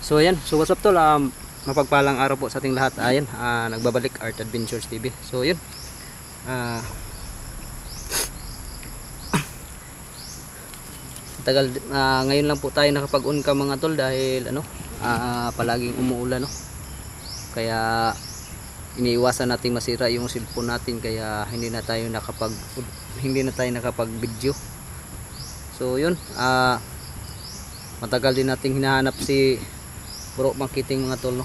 So ayan, so what's up tol, mapagpalang araw po sa ating lahat. Ayan, nagbabalik Art Adventures TV. So yun, tagal, ngayon lang po tayo nakapag-on ka mga tol dahil palaging umuulan, no? Kaya iniiwasan nating masira yung cellphone natin, kaya hindi na tayo nakapag video. So yun, matagal din nating hinahanap si Bro Mangkiting mga tol, no?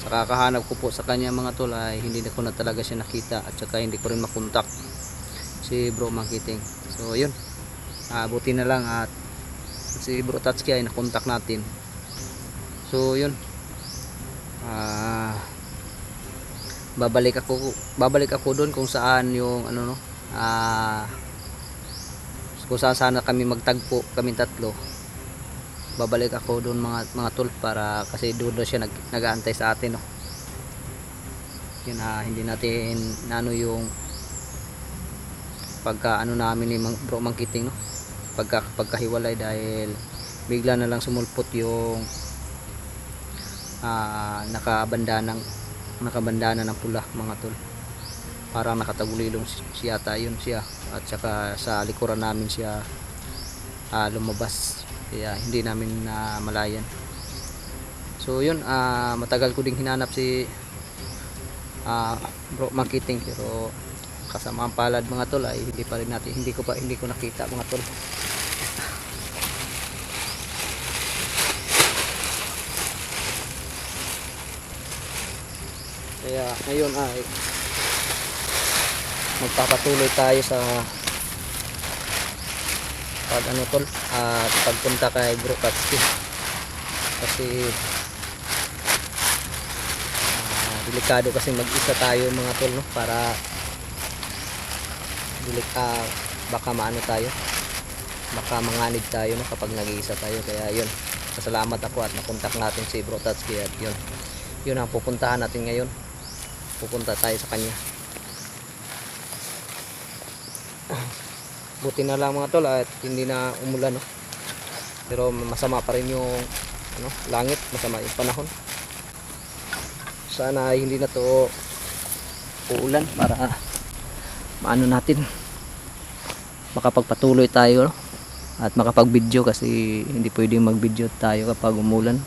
Sa kakahanap ko po sa kanya mga tol ay hindi ko na talaga siya nakita, at saka hindi ko rin makontak si Bro Mangkiting. So yun, buti na lang at si Bro Tatsuki ay nakontak natin. So yun, babalik ako doon kung saan yung kung saan sana kami magtagpo, kami tatlo. Babalik ako doon mga tol, para kasi doon siya nag-aantay sa atin, no? Yun, hindi natin yung pagka namin ni Bro Mangkiting, no? Pagkahiwalay, dahil bigla na lang sumulpot yung nakabandana ng pula mga tol. Parang nakatagulilong siya, at saka sa likuran namin siya lumabas, kaya hindi namin malayan. So yun, matagal ko ding hinanap si Bro Mangkiting, pero kasama ang palad mga tol ay hindi ko nakita mga tol. Kaya ngayon ay magpapatuloy tayo sa pagpunta kay Bro Tatsuki, kasi delikado kasi mag-isa tayo mga tol, no? Para baka baka manganib tayo, no? Kapag nag-iisa tayo. Kaya yun, pasalamat ako at nakontak natin si Bro Tatsuki, at yun ang pupuntahan natin ngayon. Pupunta tayo sa kanya. Buti na lang mga tol at hindi na umulan, no? Pero masama pa rin yung langit, masama yung panahon. Sana ay hindi na to uulan, para natin makapagpatuloy tayo, no? At makapag-video, kasi hindi pwedeng mag-video tayo kapag umulan,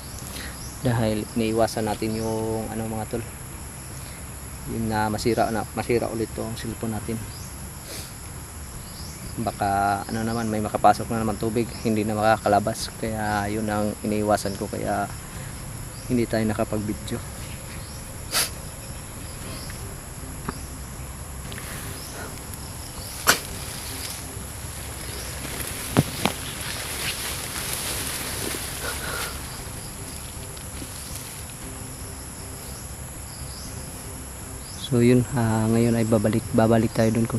dahil iniiwasan natin yung mga tol, yung masira ulit tong cellphone natin. Baka may makapasok na naman tubig, hindi na makakalabas. Kaya yun ang iniiwasan ko, kaya hindi tayo nakapag-video. So yun, ngayon ay babalik tayo dun kung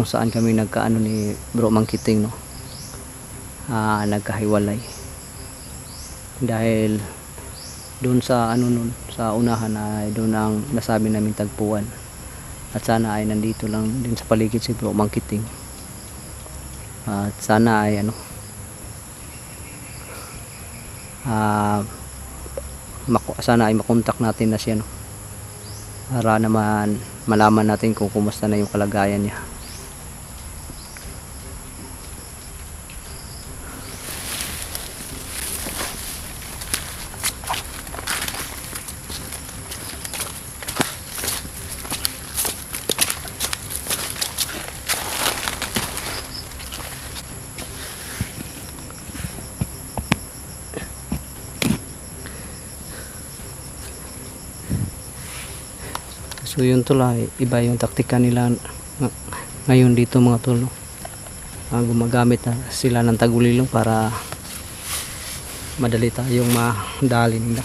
saan kami nagkaano ni Bro Mangkiting, no? Nagkahiwalay dahil doon sa sa unahan ay doon ang nasabi namin tagpuan, at sana ay nandito lang din sa paligid si Bro Mangkiting, at sana ay sana ay makontak natin na siya, no? Para naman malaman natin kung kumusta na yung kalagayan niya. So yun tol, iba yung taktika nila ngayon dito mga tol, no? Gumagamit na sila ng tagulilong para madali tayong madali nila.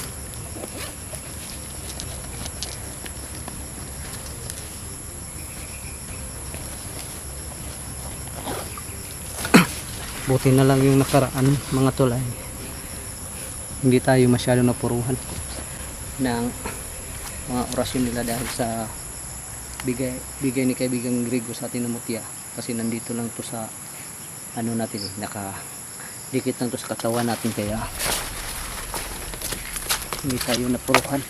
Buti na lang yung nakaraan mga tol ay hindi tayo masyado napuruhan ng mga orasyon nila, dahil sa bigay ni kaibigang Grigo sa atin na mutya, kasi nandito lang to sa ano natin eh, naka dikit lang to sa katawan natin, kaya hindi tayo napuruhan.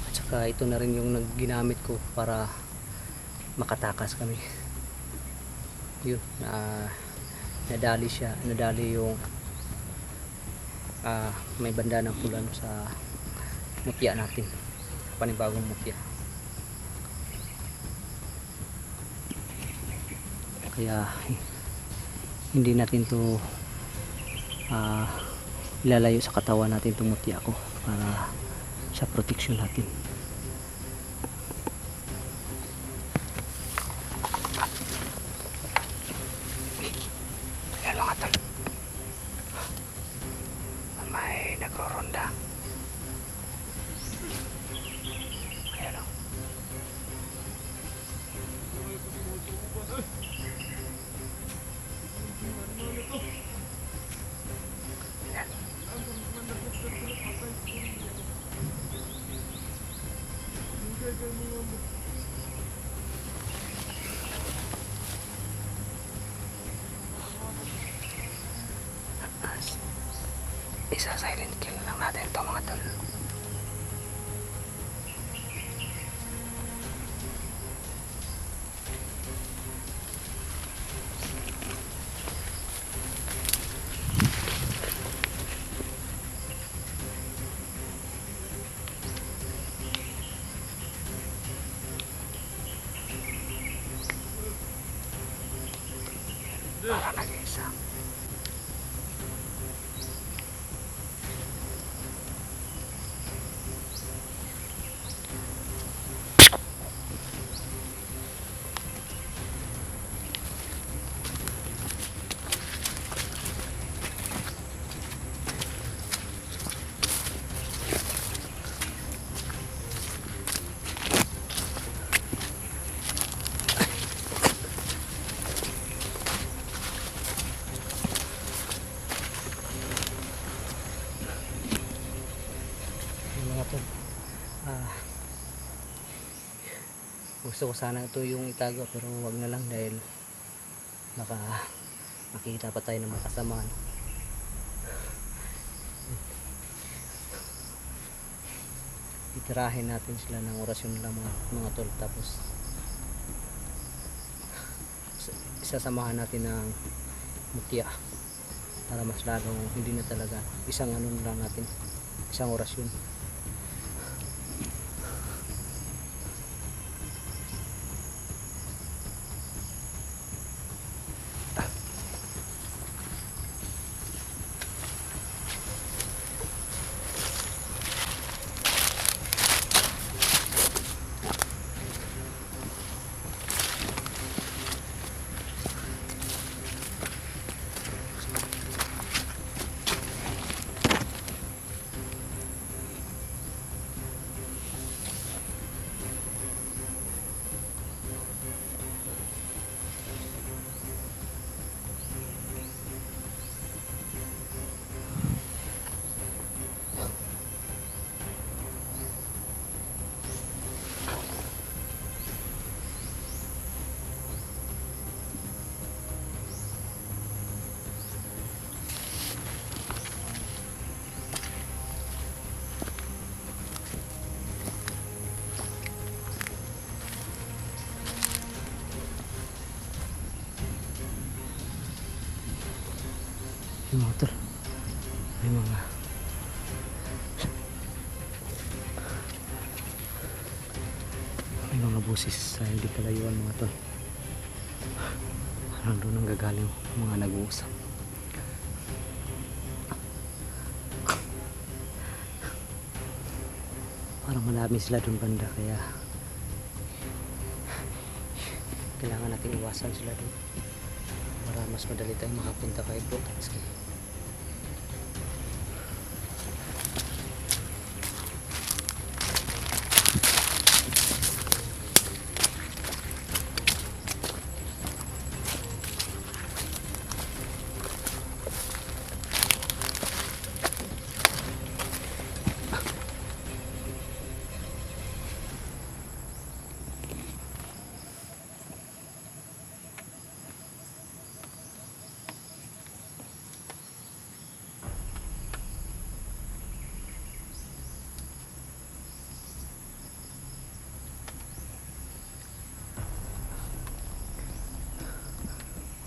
At saka ito na rin yung ginamit ko para makatakas kami. Yun, nadali siya, nadali yung may banda ng pula no, sa mutya natin, panibagong mutya. Kaya hindi natin to ilalayo sa katawan natin itong mutya ko para sa protection natin. Ayan lang atan, may nagro-ronda. Ayan lang. Isa silent kill lang natin ito mga tol. Para nag-isa. Gusto ko sana ito yung itago, pero wag na lang dahil baka makita pa tayo ng makasama, no? Itirahin natin sila ng orasyon nila mga tol, tapos isasamahan natin ng mutya para mas lalong hindi na talaga isang ano lang natin, isang orasyon. Yung motor, may mga busis sa hindi kalayuan mga tol. Parang doon ang gagaling mga nag-uusap. Parang malami sila doon banda, kaya kailangan natin iwasan sila doon para mas madali tayong makapunta kay Brotansky.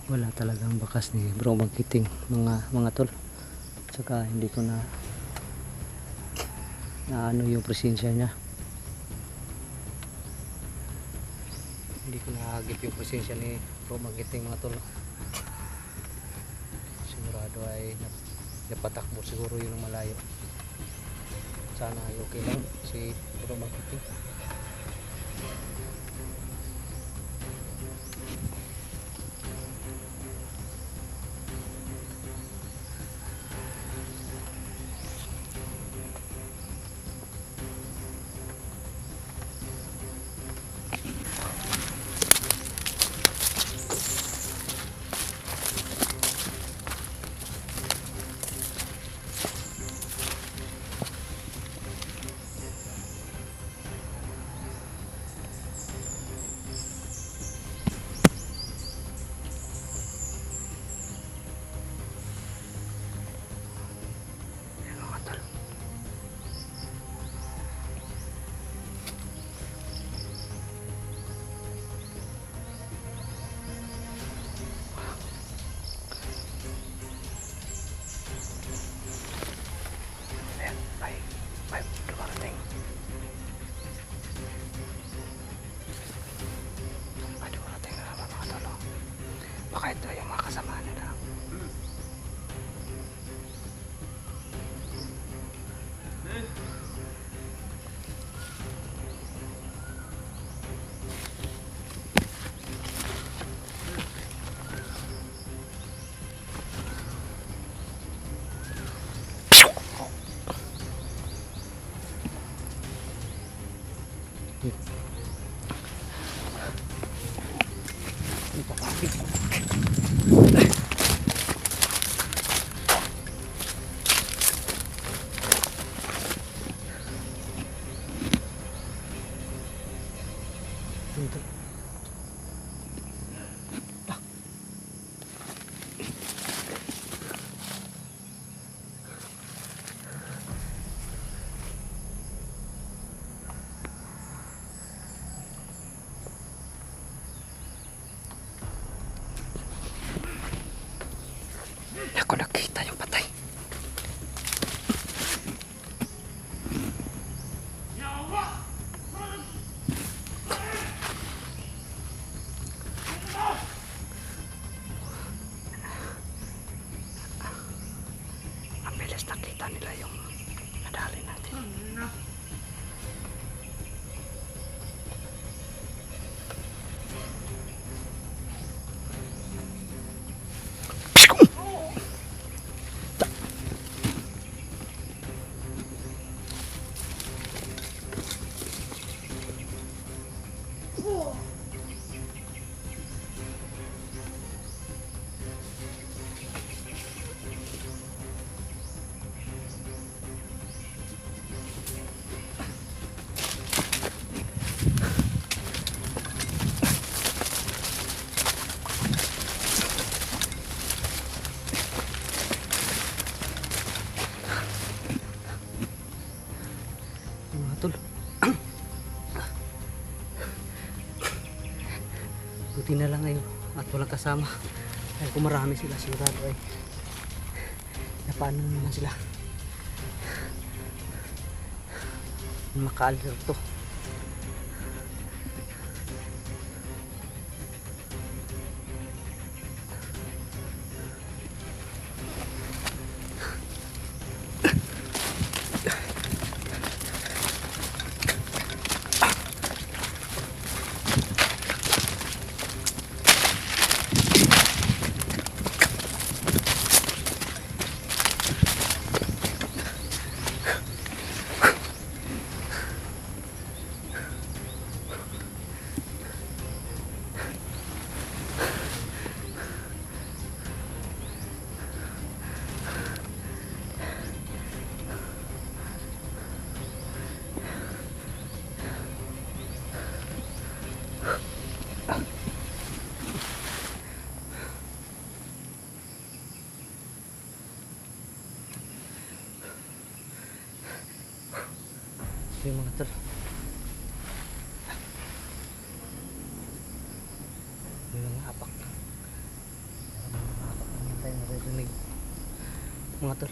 Wala talagang bakas ni Bro Magiting mga tol. Saka hindi ko na ano yung presensya niya. Hindi ko nahagip yung presensya ni Bro Magiting mga tol. Sigurado ay napatakbo siguro yun ng malayo. Sana ay okay lang si Bro Magiting. Baka ito yung mga kasama nila. Ako nakita yung patay. Ang bilis nakita nila yung nadali natin. Tol. Buti na lang ngayon at walang kasama. Dahil kung marami sila sigurado ay napaano naman sila. Maka-alerto. Ito yung mga tol. Yung mga apak. mga tol.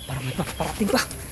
Parang may parating pa.